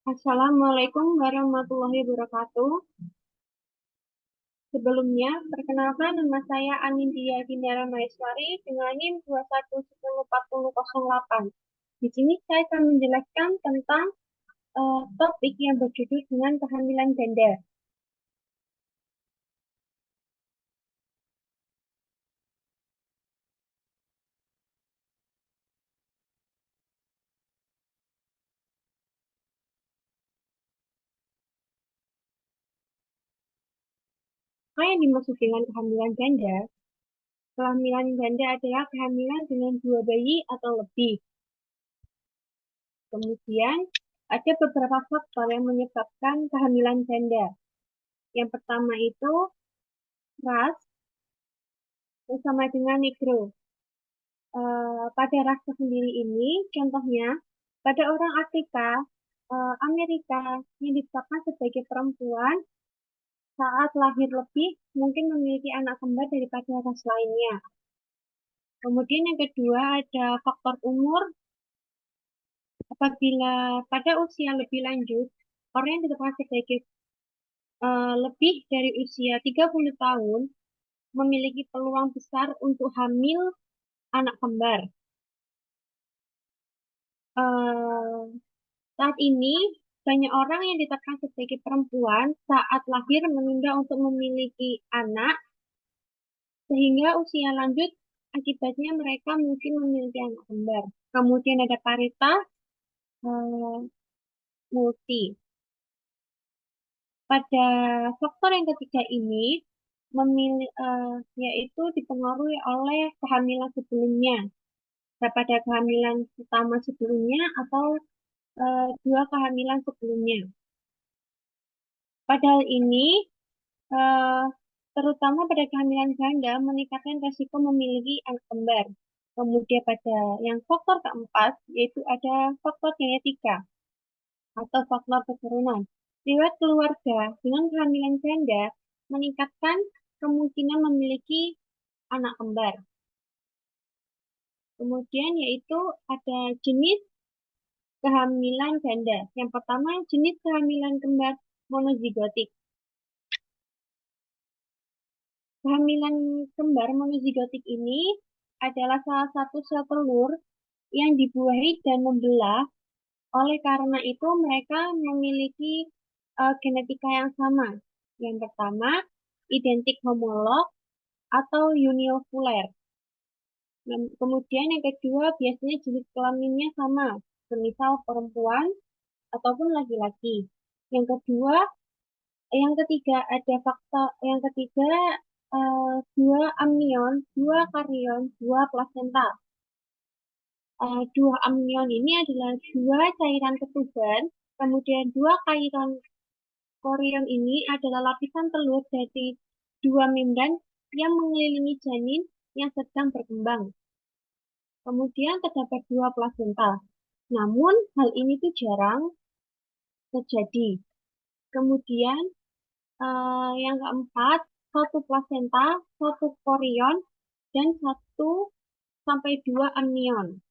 Assalamualaikum warahmatullahi wabarakatuh. Sebelumnya, perkenalkan nama saya Anindya Dindara Maheswari dengan NIM 2110408. Di sini saya akan menjelaskan tentang topik yang berjudul dengan kehamilan ganda. Apa yang dimaksud dengan kehamilan ganda? Kehamilan ganda adalah kehamilan dengan dua bayi atau lebih. Kemudian, ada beberapa faktor yang menyebabkan kehamilan ganda. Yang pertama itu ras bersama dengan negro. Pada rasa sendiri ini, contohnya pada orang Afrika, Amerika yang ditetapkan sebagai perempuan saat lahir lebih mungkin memiliki anak kembar daripada ras lainnya. Kemudian yang kedua ada faktor umur. Apabila pada usia lebih lanjut, orang yang ditetapkan sebagai lebih dari usia 30 tahun memiliki peluang besar untuk hamil anak kembar. Eh, Saat ini, banyak orang yang ditetapkan sebagai perempuan saat lahir menunda untuk memiliki anak, sehingga usia lanjut akibatnya mereka mungkin memiliki anak kembar. Kemudian ada paritas eh, multi. Pada faktor yang ketiga ini, yaitu dipengaruhi oleh kehamilan sebelumnya, pada kehamilan pertama sebelumnya atau dua kehamilan sebelumnya. Padahal ini eh, terutama pada kehamilan ganda meningkatkan resiko memiliki anak kembar. Kemudian pada yang faktor keempat, yaitu ada faktor genetika atau faktor keturunan. Riwayat keluarga dengan kehamilan ganda meningkatkan kemungkinan memiliki anak kembar. Kemudian yaitu ada jenis kehamilan ganda. Yang pertama jenis kehamilan kembar monozigotik. Kehamilan kembar monozigotik ini adalah salah satu sel telur yang dibuahi dan membelah. Oleh karena itu, mereka memiliki genetika yang sama. Yang pertama, identik homolog atau uniovuler. Kemudian yang kedua, biasanya jenis kelaminnya sama, semisal perempuan ataupun laki-laki. Yang kedua, yang ketiga ada faktor, yang ketiga dua amnion, dua karion, dua plasenta. Dua amnion ini adalah dua cairan ketuban, kemudian dua kairon korion ini adalah lapisan telur dari dua membran yang mengelilingi janin yang sedang berkembang. Kemudian terdapat dua plasenta. Namun hal ini tuh jarang terjadi. Kemudian yang keempat, satu plasenta, satu korion, dan satu sampai dua amnion.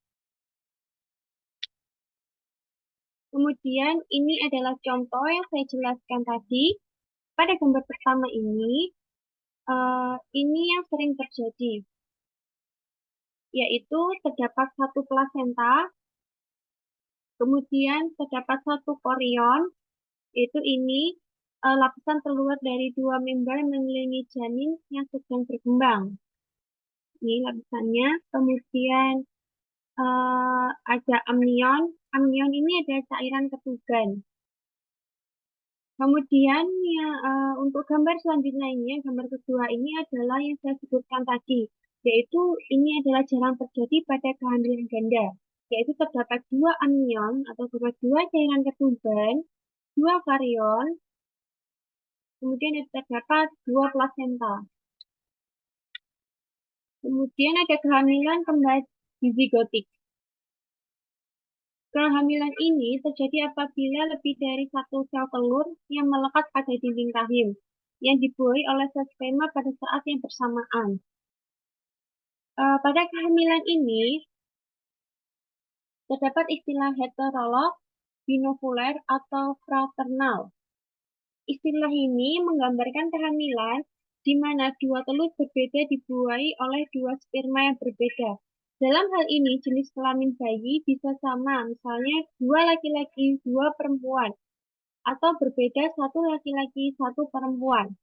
Kemudian ini adalah contoh yang saya jelaskan tadi. Pada gambar pertama ini yang sering terjadi, yaitu terdapat satu plasenta, kemudian terdapat satu korion, yaitu ini lapisan telur dari dua membran mengelilingi janin yang sedang berkembang. Ini lapisannya, kemudian ada amnion. Amnion ini adalah cairan ketuban. Kemudian ya, untuk gambar selanjutnya ini, gambar kedua ini adalah yang saya sebutkan tadi, yaitu ini adalah jarang terjadi pada kehamilan ganda, yaitu terdapat dua anion atau terdapat dua cairan ketuban, dua karion, kemudian terdapat dua plasenta. Kemudian ada kehamilan kembar dizigotik. Kehamilan ini terjadi apabila lebih dari satu sel telur yang melekat pada dinding rahim yang dibuahi oleh sel sperma pada saat yang bersamaan. Pada kehamilan ini terdapat istilah heterolog, binokular atau fraternal. Istilah ini menggambarkan kehamilan di mana dua telur berbeda dibuahi oleh dua sperma yang berbeda. Dalam hal ini, jenis kelamin bayi bisa sama, misalnya dua laki-laki, dua perempuan, atau berbeda satu laki-laki, satu perempuan.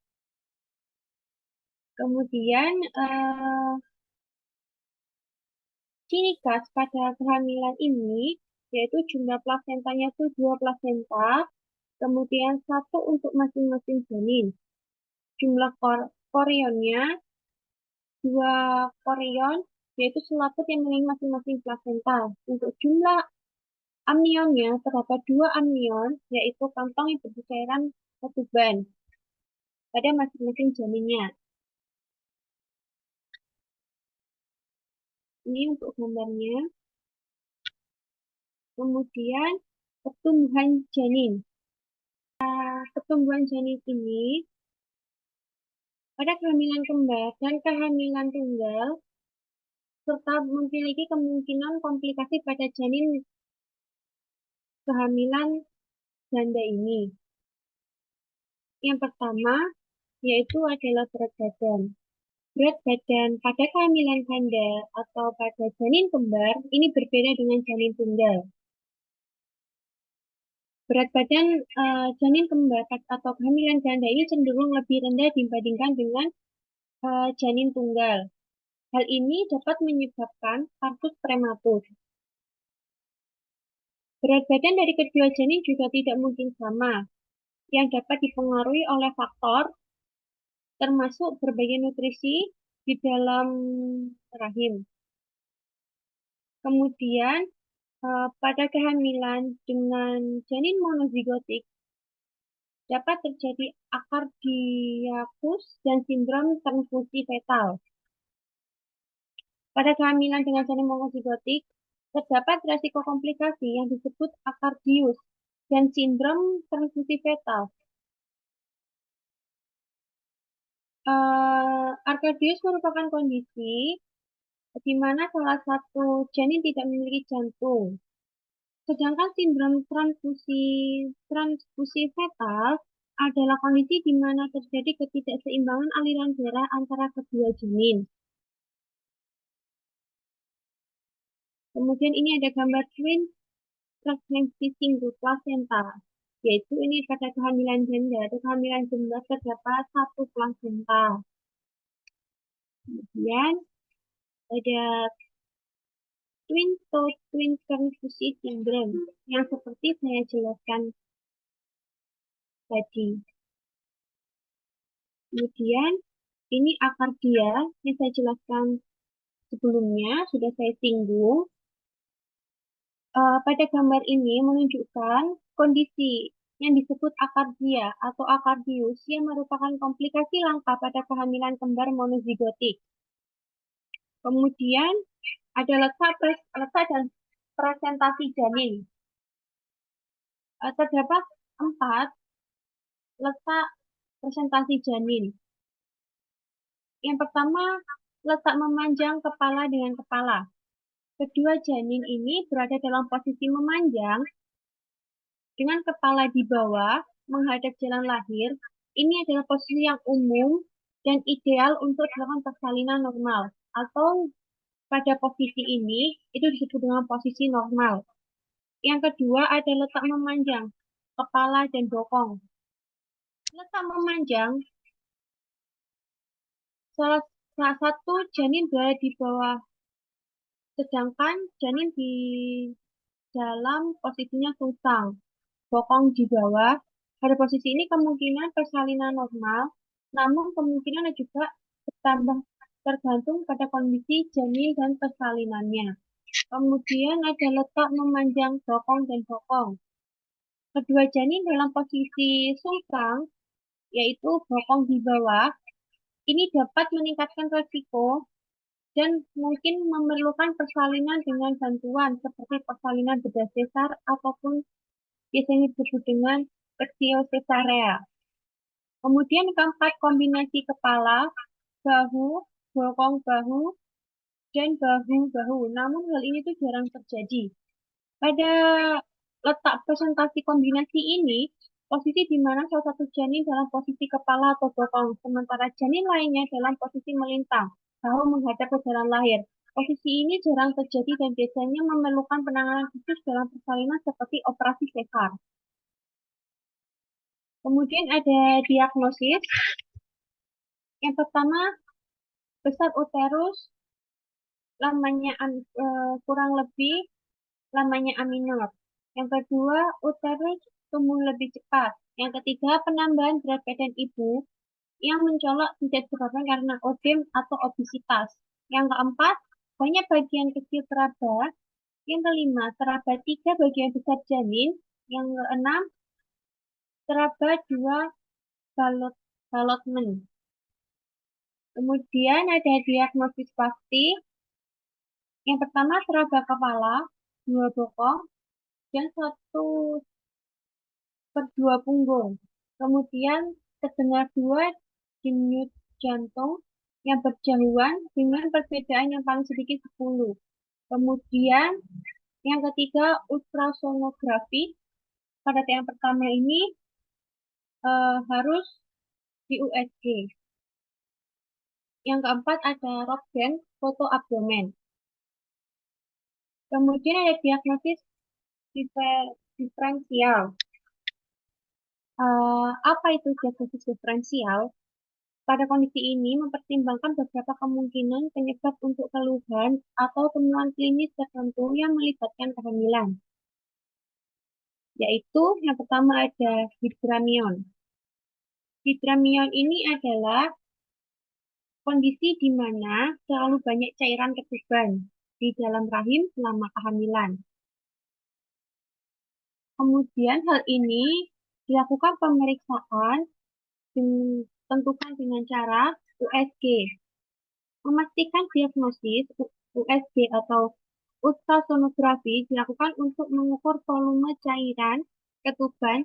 Kemudian, ciri khas pada kehamilan ini yaitu jumlah plasentanya itu dua plasenta, kemudian satu untuk masing-masing janin. Jumlah korionnya dua korion, yaitu selaput yang mengelilingi masing-masing plasenta. Untuk jumlah amnionnya terdapat dua amnion, yaitu kantong yang berisi cairan ketuban pada masing-masing janinnya. Ini untuk gambarnya. Kemudian pertumbuhan janin. Pertumbuhan janin ini pada kehamilan kembar dan kehamilan tunggal serta memiliki kemungkinan komplikasi pada janin kehamilan ganda ini. Yang pertama yaitu adalah berat badan. Berat badan pada kehamilan ganda atau pada janin kembar ini berbeda dengan janin tunggal. Berat badan janin kembar atau kehamilan ganda ini cenderung lebih rendah dibandingkan dengan janin tunggal. Hal ini dapat menyebabkan partus prematur. Berat badan dari kedua janin juga tidak mungkin sama, yang dapat dipengaruhi oleh faktor termasuk berbagai nutrisi di dalam rahim. Kemudian, pada kehamilan dengan janin monozigotik, dapat terjadi akardiakus dan sindrom transfusi fetal. Pada kehamilan dengan janin monozigotik, terdapat resiko komplikasi yang disebut akardius dan sindrom transfusi fetal. Akardius merupakan kondisi di mana salah satu janin tidak memiliki jantung. Sedangkan sindrom transfusi fetal adalah kondisi di mana terjadi ketidakseimbangan aliran darah antara kedua janin. Kemudian ini ada gambar twin pregnancy single placenta, yaitu ini pada kehamilan ganda atau kehamilan kembar terdapat satu plasenta. Kemudian ada twin transfusi syndrome yang seperti saya jelaskan tadi. Kemudian ini akardia yang saya jelaskan sebelumnya, sudah saya singgung. Pada gambar ini menunjukkan kondisi yang disebut akardia atau akardius yang merupakan komplikasi langka pada kehamilan kembar monozigotik. Kemudian ada letak dan presentasi janin. Terdapat 4 letak presentasi janin. Yang pertama, letak memanjang kepala dengan kepala. Kedua janin ini berada dalam posisi memanjang dengan kepala di bawah menghadap jalan lahir. Ini adalah posisi yang umum dan ideal untuk dilakukan persalinan normal. Atau pada posisi ini, itu disebut dengan posisi normal. Yang kedua ada letak memanjang kepala dan bokong. Letak memanjang, salah satu janin berada di bawah, sedangkan janin di dalam posisinya tunggang, bokong di bawah. Pada posisi ini kemungkinan persalinan normal, namun kemungkinan juga bertambah tergantung pada kondisi janin dan persalinannya. Kemudian ada letak memanjang bokong dan bokong. Kedua janin dalam posisi sungkang, yaitu bokong di bawah, ini dapat meningkatkan resiko dan mungkin memerlukan persalinan dengan bantuan seperti persalinan bedah sesar ataupun biasanya disebut dengan pektiosesarea. Kemudian keempat, kombinasi kepala, bahu, bokong bahu, dan bahu-bahu. Namun hal ini tuh jarang terjadi. Pada Letak presentasi kombinasi ini, posisi di mana salah satu janin dalam posisi kepala atau bokong, sementara janin lainnya dalam posisi melintang, bahu menghadap ke jalan lahir. Posisi ini jarang terjadi dan biasanya memerlukan penanganan khusus dalam persalinan seperti operasi sesar. Kemudian ada diagnosis. Yang pertama, besar uterus, lamanya kurang lebih lamanya A minor. Yang kedua, uterus tumbuh lebih cepat. Yang ketiga, penambahan berat badan ibu yang mencolok tidak disebabkan karena odem atau obesitas. Yang keempat, banyak bagian kecil teraba. Yang kelima, teraba tiga bagian besar janin. Yang keenam, teraba dua balot balotmen. Kemudian ada diagnosis pasti. Yang pertama, teraba kepala, dua bokong, dan satu per dua punggung. Kemudian terdengar dua denyut jantung yang berjauhan dengan perbedaan yang paling sedikit 10. Kemudian yang ketiga ultrasonografi. Pada yang pertama ini harus di USG. Yang keempat ada Röntgen foto abdomen. Kemudian ada diagnosis diferensial. Apa itu diagnosis diferensial? Pada kondisi ini mempertimbangkan beberapa kemungkinan penyebab untuk keluhan atau temuan klinis tertentu yang melibatkan kehamilan. Yaitu yang pertama ada hidramion. Hidramion ini adalah kondisi di mana terlalu banyak cairan ketuban di dalam rahim selama kehamilan. Kemudian hal ini dilakukan pemeriksaan ditentukan dengan cara USG. Memastikan diagnosis USG atau ultrasonografi dilakukan untuk mengukur volume cairan ketuban.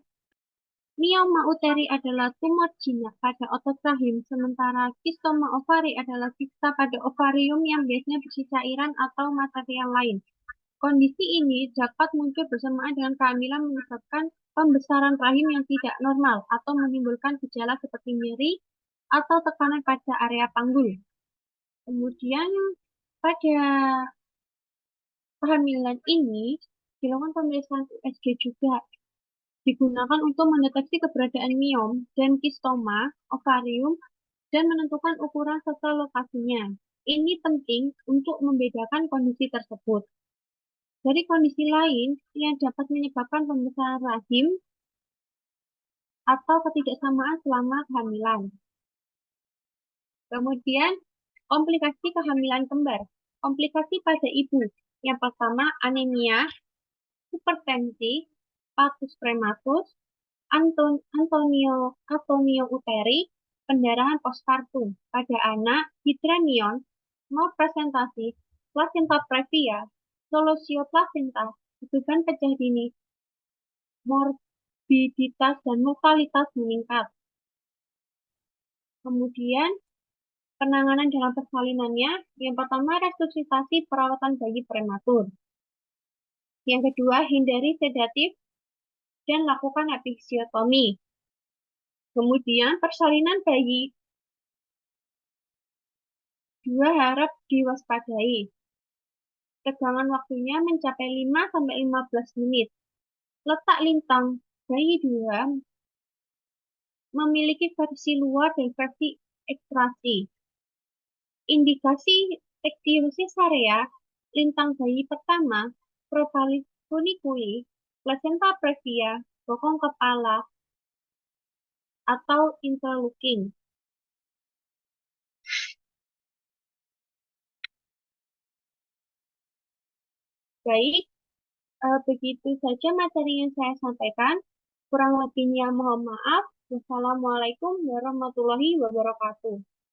Mioma uteri adalah tumor jinak pada otot rahim, sementara kistoma ovari adalah kista pada ovarium yang biasanya berisi cairan atau material lain. Kondisi ini dapat muncul bersamaan dengan kehamilan menyebabkan pembesaran rahim yang tidak normal atau menimbulkan gejala seperti nyeri atau tekanan pada area panggul. Kemudian pada kehamilan ini dilakukan pemeriksaan USG juga digunakan untuk mendeteksi keberadaan miom dan kistoma ovarium dan menentukan ukuran serta lokasinya. Ini penting untuk membedakan kondisi tersebut dari kondisi lain yang dapat menyebabkan pembesaran rahim atau ketidaksamaan selama kehamilan. Kemudian, komplikasi kehamilan kembar. Komplikasi pada ibu. Yang pertama, anemia, hipertensi, patus prematus, atonio uteri, pendarahan postpartum. Pada anak, hidramion, malpresentasi, placenta previa, solosio placenta, ketuban pecah dini, morbiditas dan mortalitas meningkat. Kemudian, penanganan dalam persalinannya, yang pertama resusitasi perawatan bayi prematur. Yang kedua, hindari sedatif dan lakukan episiotomi. Kemudian, persalinan bayi dua harap diwaspadai. Tegangan waktunya mencapai 5-15 menit. Letak lintang bayi dua memiliki versi luar dan versi ekstrasi. Indikasi ichthyosis area, lintang bayi pertama, profalis funiculi, placenta previa, bokong kepala, atau interleukin. Baik, begitu saja materi yang saya sampaikan. Kurang lebihnya mohon maaf. Wassalamualaikum warahmatullahi wabarakatuh.